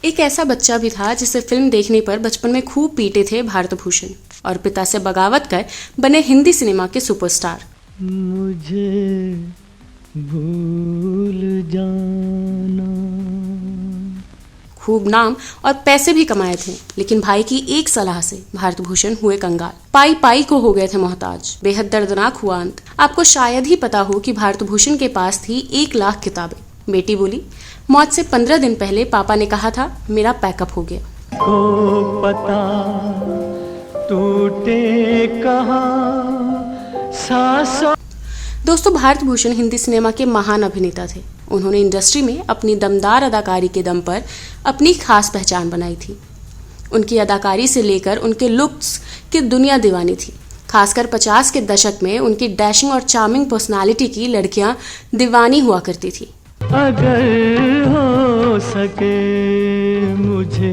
एक ऐसा बच्चा भी था जिसे फिल्म देखने पर बचपन में खूब पीटे थे भारत भूषण और पिता से बगावत कर बने हिंदी सिनेमा के सुपरस्टार। मुझे भूल जाना। खूब नाम और पैसे भी कमाए थे, लेकिन भाई की एक सलाह से भारत भूषण हुए कंगाल। पाई पाई को हो गए थे मोहताज। बेहद दर्दनाक हुआ अंत। आपको शायद ही पता हो कि भारत भूषण के पास थी 1,00,000 किताबें। बेटी बोली, मौत से 15 दिन पहले पापा ने कहा था मेरा पैकअप हो गया। को पता टूटे कहाँ सांसों। दोस्तों, भारत भूषण हिंदी सिनेमा के महान अभिनेता थे। उन्होंने इंडस्ट्री में अपनी दमदार अदाकारी के दम पर अपनी खास पहचान बनाई थी। उनकी अदाकारी से लेकर उनके लुक्स की दुनिया दीवानी थी। खासकर 50 के दशक में उनकी डैशिंग और चार्मिंग पर्सनालिटी की लड़कियां दीवानी हुआ करती थी। अगर हो सके मुझे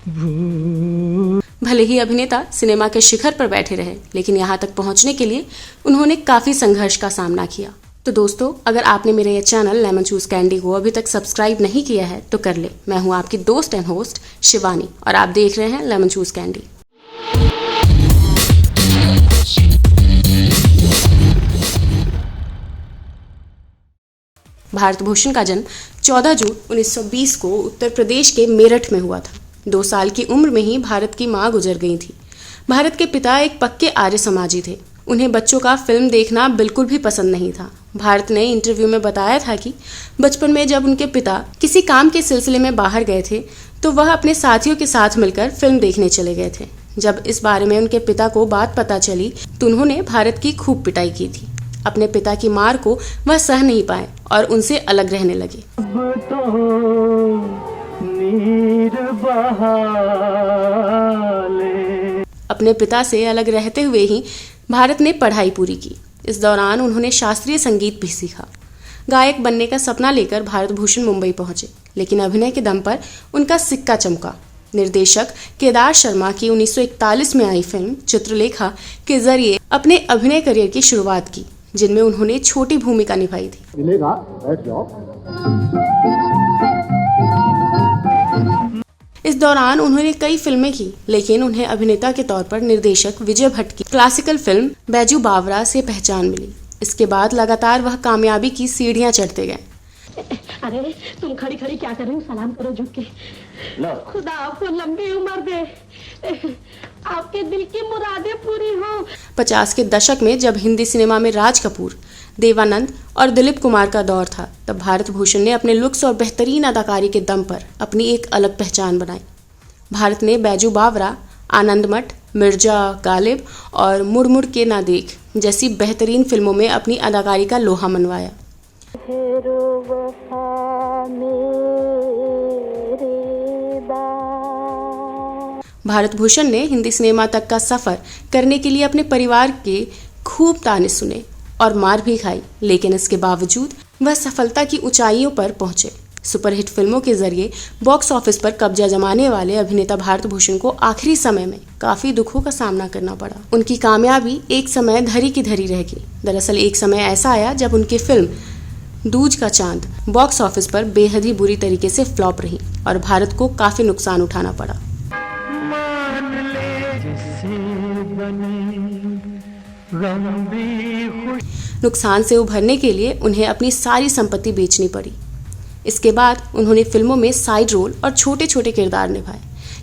भूल। भले ही अभिनेता सिनेमा के शिखर पर बैठे रहे, लेकिन यहाँ तक पहुँचने के लिए उन्होंने काफी संघर्ष का सामना किया। तो दोस्तों, अगर आपने मेरा यह चैनल लेमन चूज कैंडी को अभी तक सब्सक्राइब नहीं किया है तो कर ले। मैं हूँ आपकी दोस्त एंड होस्ट शिवानी और आप देख रहे हैं lemon choose candy. Bharat Bhushan का जन्म 14 जून 1920 को उत्तर प्रदेश के मेरठ में हुआ था। 2 साल की उम्र में ही भारत की मां गुजर गई थी। भारत के पिता एक पक्के आर्य समाजी थे। उन्हें बच्चों का फिल्म देखना बिल्कुल भी पसंद नहीं था। भारत ने इंटरव्यू में बताया था कि बचपन में जब उनके पिता किसी काम के सिलसिले में बाहर गए थे तो वह अपने साथियों के साथ मिलकर फिल्म देखने चले गए थे। जब इस बारे में उनके पिता को बात पता चली तो उन्होंने भारत की खूब पिटाई की थी। अपने पिता की मार को वह सह नहीं पाए और उनसे अलग रहने लगे। अब तो नीर बहा ले। अपने पिता से अलग रहते हुए ही भारत ने पढ़ाई पूरी की। इस दौरान उन्होंने शास्त्रीय संगीत भी सीखा। गायक बनने का सपना लेकर भारत भूषण मुंबई पहुंचे, लेकिन अभिनय के दम पर उनका सिक्का चमका। निर्देशक केदार शर्मा की 1941 में आई फिल्म चित्रलेखा के जरिए अपने अभिनय करियर की शुरुआत की, जिनमें उन्होंने छोटी भूमिका निभाई थी। मिलेगा, बैठ जाओ। इस दौरान उन्होंने कई फिल्में की, लेकिन उन्हें अभिनेता के तौर पर निर्देशक विजय भट्ट की क्लासिकल फिल्म बैजू बावरा से पहचान मिली। इसके बाद लगातार वह कामयाबी की सीढ़ियां चढ़ते गए। अरे तुम खड़ी खड़ी क्या कर रही हो? सलाम करो झुक के। खुदा आपको लंबी उम्र दे, आपके दिल की मुरादें पूरी हो। 50 के दशक में जब हिंदी सिनेमा में राज कपूर, देवानंद और दिलीप कुमार का दौर था, तब भारत भूषण ने अपने लुक्स और बेहतरीन अदाकारी के दम पर अपनी एक अलग पहचान बनाई। भारत ने बैजू बावरा, आनंद मठ, मिर्जा, गालिब और मुड़ मुड़ के ना देख जैसी बेहतरीन फिल्मों में अपनी अदाकारी का लोहा मनवाया। भारत भूषण ने हिंदी सिनेमा तक का सफर करने के लिए अपने परिवार के खूब ताने सुने और मार भी खाई, लेकिन इसके बावजूद वह सफलता की ऊंचाइयों पर पहुंचे। सुपरहिट फिल्मों के जरिए बॉक्स ऑफिस पर कब्जा जमाने वाले अभिनेता भारत भूषण को आखिरी समय में काफी दुखों का सामना करना पड़ा। उनकी कामयाबी एक समय धरी की धरी रह गई। दरअसल एक समय ऐसा आया जब उनकी फिल्म दूज का चांद बॉक्स ऑफिस पर बेहद ही बुरी तरीके से फ्लॉप रही और भारत को काफी नुकसान उठाना पड़ा। नुकसान से उभरने के लिए उन्हें अपनी सारी संपत्ति बेचनी पड़ी। इसके बाद उन्होंने फिल्मों में साइड रोल और छोटे छोटे किरदार निभाए,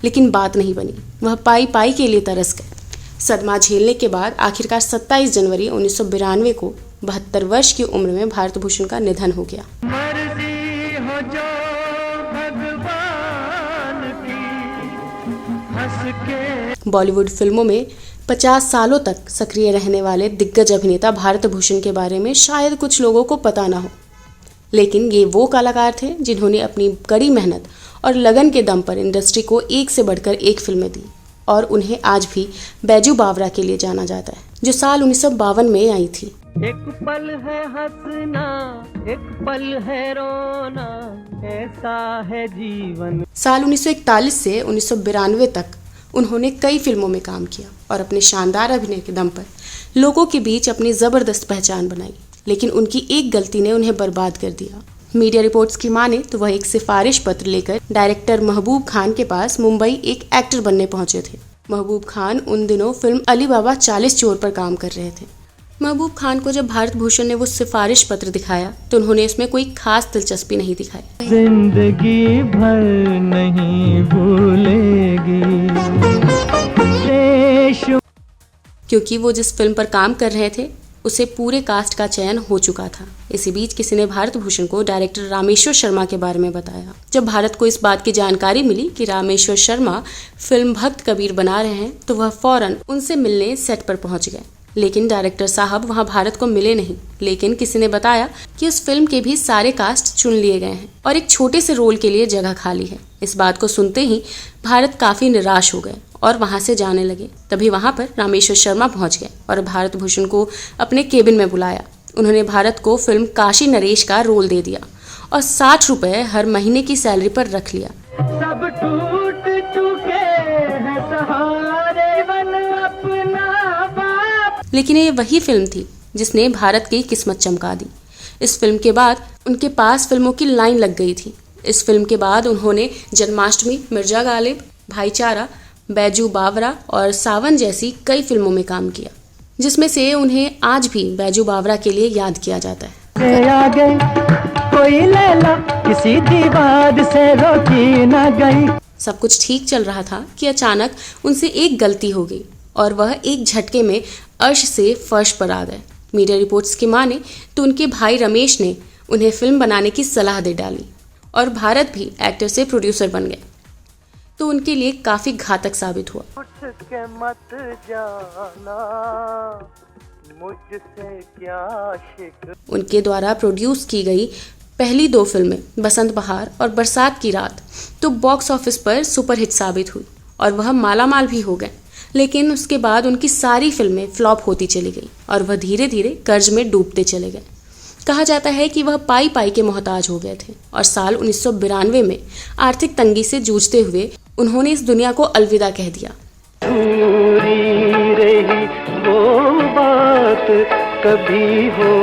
लेकिन बात नहीं बनी। वह पाई पाई के लिए तरस गए। सदमा झेलने के बाद आखिरकार 27 जनवरी 1992 को 72 वर्ष की उम्र में भारत भूषण का निधन हो गया। बॉलीवुड फिल्मों में 50 सालों तक सक्रिय रहने वाले दिग्गज अभिनेता भारत भूषण के बारे में शायद कुछ लोगों को पता ना हो, लेकिन ये वो कलाकार थे जिन्होंने अपनी कड़ी मेहनत और लगन के दम पर इंडस्ट्री को एक से बढ़कर एक फिल्में दी और उन्हें आज भी बैजू बावरा के लिए जाना जाता है, जो साल 1952 में आई थी। एक पल है हंसना, एक पल है रोना, ऐसा है जीवन। साल 1941 से 1992 तक उन्होंने कई फिल्मों में काम किया और अपने शानदार अभिनय के दम पर लोगों के बीच अपनी जबरदस्त पहचान बनाई, लेकिन उनकी एक गलती ने उन्हें बर्बाद कर दिया। मीडिया रिपोर्ट्स की माने तो वह एक सिफारिश पत्र लेकर डायरेक्टर महबूब खान के पास मुंबई एक एक्टर बनने पहुंचे थे। महबूब खान उन दिनों फिल्म अली बाबा 40 चोर पर काम कर रहे थे। महबूब खान को जब भारत भूषण ने वो सिफारिश पत्र दिखाया तो उन्होंने इसमें कोई खास दिलचस्पी नहीं दिखाई। जिंदगी भर नहीं भूलेगी क्योंकि वो जिस फिल्म पर काम कर रहे थे उसे पूरे कास्ट का चयन हो चुका था। इसी बीच किसी ने भारत भूषण को डायरेक्टर रामेश्वर शर्मा के बारे में बताया। जब भारत को इस बात की जानकारी मिली कि रामेश्वर शर्मा फिल्म भक्त कबीर बना रहे हैं तो वह फौरन उनसे मिलने सेट पर पहुंच गए। लेकिन डायरेक्टर साहब वहां भारत को मिले नहीं। लेकिन किसी ने बताया कि उस फिल्म के भी सारे कास्ट चुन लिए गए हैं और एक छोटे से रोल के लिए जगह खाली है। इस बात को सुनते ही भारत काफी निराश हो गए और वहां से जाने लगे। तभी वहां पर रामेश्वर शर्मा पहुंच गए और भारत भूषण को अपने केबिन में बुलाया। उन्होंने भारत को फिल्म काशी नरेश का रोल दे दिया और 60 रुपए हर महीने की सैलरी पर रख लिया। सब टूट चुके हैं सहारे बन अपना बाप। लेकिन ये वही फिल्म थी जिसने भारत की किस्मत चमका दी। इस फिल्म के बाद उनके पास फिल्मों की लाइन लग गई थी। इस फिल्म के बाद उन्होंने जन्माष्टमी, मिर्जा गालिब, भाईचारा, बैजू बावरा और सावन जैसी कई फिल्मों में काम किया, जिसमें से उन्हें आज भी बैजू बावरा के लिए याद किया जाता है। आगे कोई लैला किसी दीवार से रोकी न गई। सब कुछ ठीक चल रहा था कि अचानक उनसे एक गलती हो गई और वह एक झटके में अर्श से फर्श पर आ गए। मीडिया रिपोर्ट्स की माने तो उनके भाई रमेश ने उन्हें फिल्म बनाने की सलाह दे डाली और भारत भी एक्टर से प्रोड्यूसर बन गए। तो उनके लिए काफी घातक साबित हुआ। उठ के मत जाना मुझसे क्या शिक। उनके द्वारा प्रोड्यूस की गई पहली 2 फिल्में बसंत बहार और बरसात की रात तो बॉक्स ऑफिस पर सुपरहिट साबित हुई और वह मालामाल भी हो गए। लेकिन उसके बाद उनकी सारी फिल्में फ्लॉप होती चली गई और वह धीरे धीरे कर्ज में डूबते चले गए। कहा जाता है कि वह पाई पाई के मोहताज हो गए थे और साल 1992 में आर्थिक तंगी से जूझते हुए उन्होंने इस दुनिया को अलविदा कह दिया। रही वो बात कभी हो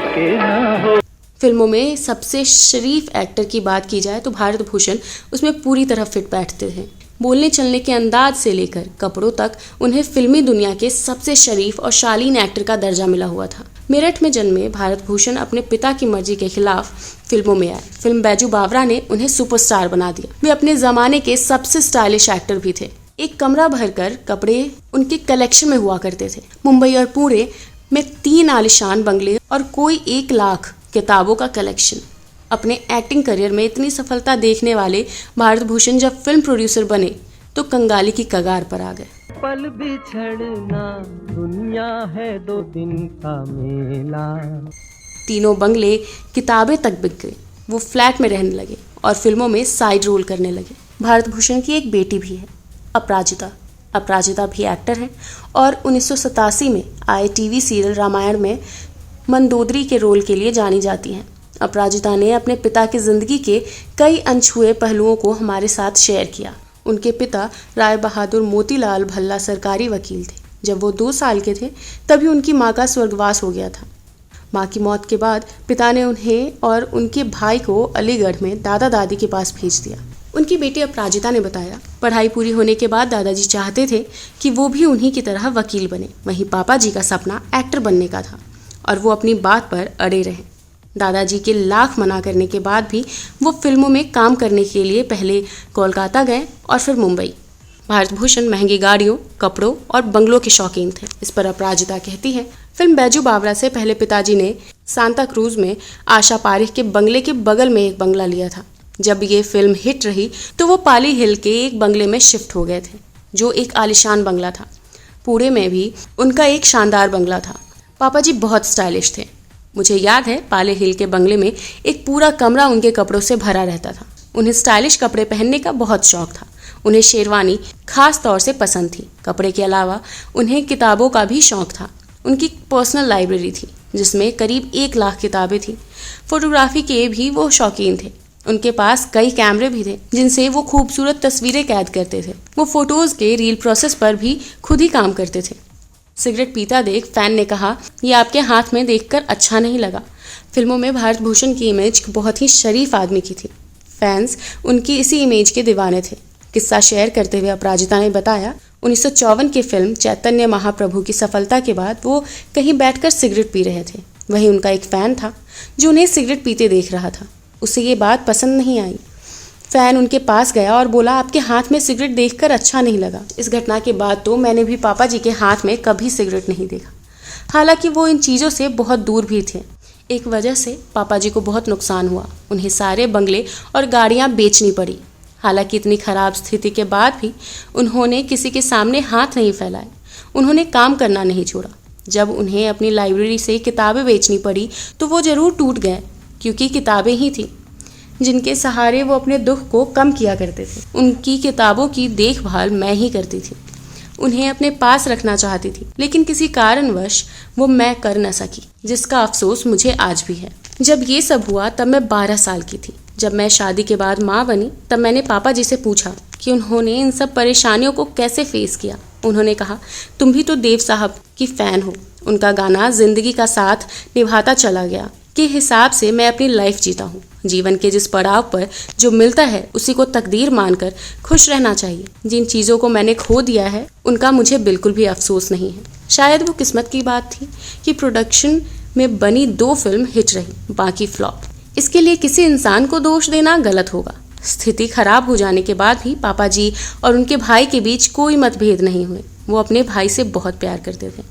के ना हो। फिल्मों में सबसे शरीफ एक्टर की बात की जाए तो भारत भूषण उसमें पूरी तरह फिट बैठते थे। बोलने चलने के अंदाज से लेकर कपड़ों तक उन्हें फिल्मी दुनिया के सबसे शरीफ और शालीन एक्टर का दर्जा मिला हुआ था। मेरठ में जन्मे भारत भूषण अपने पिता की मर्जी के खिलाफ फिल्मों में आए। फिल्म बैजू बावरा ने उन्हें सुपरस्टार बना दिया। वे अपने जमाने के सबसे स्टाइलिश एक्टर भी थे। एक कमरा भरकर कपड़े उनके कलेक्शन में हुआ करते थे। मुंबई और पुणे में 3 आलीशान बंगले और कोई 1 लाख किताबों का कलेक्शन। अपने एक्टिंग करियर में इतनी सफलता देखने वाले भारत भूषण जब फिल्म प्रोड्यूसर बने तो कंगाली की कगार पर आ गए। पल बिछड़ना दुनिया है 2 दिन का मेला। तीनों बंगले, किताबें तक बिक गई। वो फ्लैट में रहने लगे और फिल्मों में साइड रोल करने लगे। भारत भूषण की एक बेटी भी है, अपराजिता। अपराजिता भी एक्टर हैं और 1987 में आए टीवी सीरियल रामायण में मंदोदरी के रोल के लिए जानी जाती हैं। अपराजिता ने अपने पिता की जिंदगी के कई अनछुए पहलुओं को हमारे साथ शेयर किया। उनके पिता राय बहादुर मोतीलाल भल्ला सरकारी वकील थे। जब वो 2 साल के थे तभी उनकी मां का स्वर्गवास हो गया था। मां की मौत के बाद पिता ने उन्हें और उनके भाई को अलीगढ़ में दादा दादी के पास भेज दिया। उनकी बेटी अपराजिता ने बताया, पढ़ाई पूरी होने के बाद दादाजी चाहते थे कि वो भी उन्हीं की तरह वकील बने। वहीं पापा जी का सपना एक्टर बनने का था और वो अपनी बात पर अड़े रहे। दादाजी के लाख मना करने के बाद भी वो फिल्मों में काम करने के लिए पहले कोलकाता गए और फिर मुंबई। भारत भूषण महंगी गाड़ियों, कपड़ों और बंगलों के शौकीन थे। इस पर अपराजिता कहती हैं, फिल्म बैजू बावरा से पहले पिताजी ने सांता क्रूज में आशा पारेख के बंगले के बगल में एक बंगला लिया था। जब ये फिल्म हिट रही तो वो पाली हिल के एक बंगले में शिफ्ट हो गए थे, जो एक आलीशान बंगला था। पुणे में भी उनका एक शानदार बंगला था। पापा जी बहुत स्टाइलिश थे। मुझे याद है पाले हिल के बंगले में एक पूरा कमरा उनके कपड़ों से भरा रहता था। उन्हें स्टाइलिश कपड़े पहनने का बहुत शौक था। उन्हें शेरवानी खास तौर से पसंद थी। कपड़े के अलावा उन्हें किताबों का भी शौक था। उनकी पर्सनल लाइब्रेरी थी जिसमें करीब 1 लाख किताबें थी। फोटोग्राफी के भी वो शौकीन थे। उनके पास कई कैमरे भी थे जिनसे वो खूबसूरत तस्वीरें कैद करते थे। वो फोटोज के रील प्रोसेस पर भी खुद ही काम करते थे। सिगरेट पीता देख फैन ने कहा, यह आपके हाथ में देखकर अच्छा नहीं लगा। फिल्मों में भारत भूषण की इमेज बहुत ही शरीफ आदमी की थी। फैंस उनकी इसी इमेज के दीवाने थे। किस्सा शेयर करते हुए अपराजिता ने बताया, 1954 की फिल्म चैतन्य महाप्रभु की सफलता के बाद वो कहीं बैठकर सिगरेट पी रहे थे। वहीं उनका एक फ़ैन था जो उन्हें सिगरेट पीते देख रहा था। उसे ये बात पसंद नहीं आई। फ़ैन उनके पास गया और बोला, आपके हाथ में सिगरेट देखकर अच्छा नहीं लगा। इस घटना के बाद तो मैंने भी पापा जी के हाथ में कभी सिगरेट नहीं देखा। हालांकि वो इन चीज़ों से बहुत दूर भी थे। एक वजह से पापा जी को बहुत नुकसान हुआ। उन्हें सारे बंगले और गाड़ियाँ बेचनी पड़ी। हालांकि इतनी खराब स्थिति के बाद भी उन्होंने किसी के सामने हाथ नहीं फैलाए। उन्होंने काम करना नहीं छोड़ा। जब उन्हें अपनी लाइब्रेरी से किताबें बेचनी पड़ी तो वो ज़रूर टूट गए, क्योंकि किताबें ही थीं जिनके सहारे वो अपने दुख को कम किया करते थे। उनकी किताबों की देखभाल मैं ही करती थी। उन्हें अपने पास रखना चाहती थी, लेकिन किसी कारणवश वो मैं कर न सकी, जिसका अफसोस मुझे आज भी है। जब ये सब हुआ तब मैं 12 साल की थी। जब मैं शादी के बाद माँ बनी तब मैंने पापा जी से पूछा कि उन्होंने इन सब परेशानियों को कैसे फेस किया। उन्होंने कहा, तुम भी तो देव साहब की फ़ैन हो। उनका गाना जिंदगी का साथ निभाता चला गया के हिसाब से मैं अपनी लाइफ जीता हूँ। जीवन के जिस पड़ाव पर जो मिलता है उसी को तकदीर मानकर खुश रहना चाहिए। जिन चीज़ों को मैंने खो दिया है उनका मुझे बिल्कुल भी अफसोस नहीं है। शायद वो किस्मत की बात थी कि प्रोडक्शन में बनी 2 फिल्म हिट रही, बाकी फ्लॉप। इसके लिए किसी इंसान को दोष देना गलत होगा। स्थिति खराब हो जाने के बाद भी पापा जी और उनके भाई के बीच कोई मतभेद नहीं हुए। वो अपने भाई से बहुत प्यार करते थे।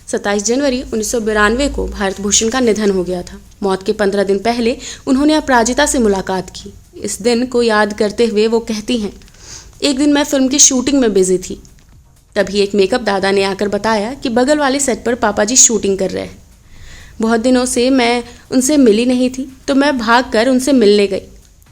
27 जनवरी 1992 को भारत भूषण का निधन हो गया था। मौत के 15 दिन पहले उन्होंने अपराजिता से मुलाकात की। इस दिन को याद करते हुए वो कहती हैं, एक दिन मैं फिल्म की शूटिंग में बिजी थी। तभी एक मेकअप दादा ने आकर बताया कि बगल वाले सेट पर पापा जी शूटिंग कर रहे हैं। बहुत दिनों से मैं उनसे मिली नहीं थी तो मैं भागकर उनसे मिलने गई।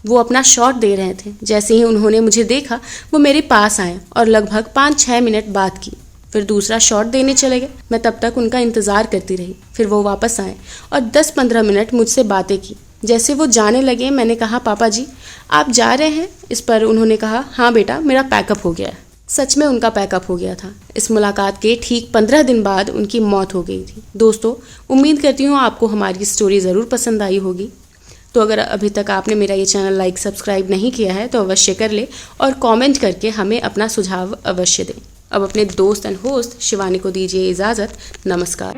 वो अपना शॉट दे रहे थे। जैसे ही उन्होंने मुझे देखा वो मेरे पास आए और लगभग 5-6 मिनट बात की। फिर दूसरा शॉट देने चले गए। मैं तब तक उनका इंतज़ार करती रही। फिर वो वापस आए और 10-15 मिनट मुझसे बातें की। जैसे वो जाने लगे मैंने कहा, पापा जी आप जा रहे हैं? इस पर उन्होंने कहा, हाँ बेटा मेरा पैकअप हो गया है। सच में उनका पैकअप हो गया था। इस मुलाकात के ठीक 15 दिन बाद उनकी मौत हो गई थी। दोस्तों, उम्मीद करती हूँ आपको हमारी स्टोरी ज़रूर पसंद आई होगी। तो अगर अभी तक आपने मेरा ये चैनल लाइक सब्सक्राइब नहीं किया है तो अवश्य कर ले और कमेंट करके हमें अपना सुझाव अवश्य दें। अब अपने दोस्त एंड होस्ट शिवानी को दीजिए इजाज़त। नमस्कार।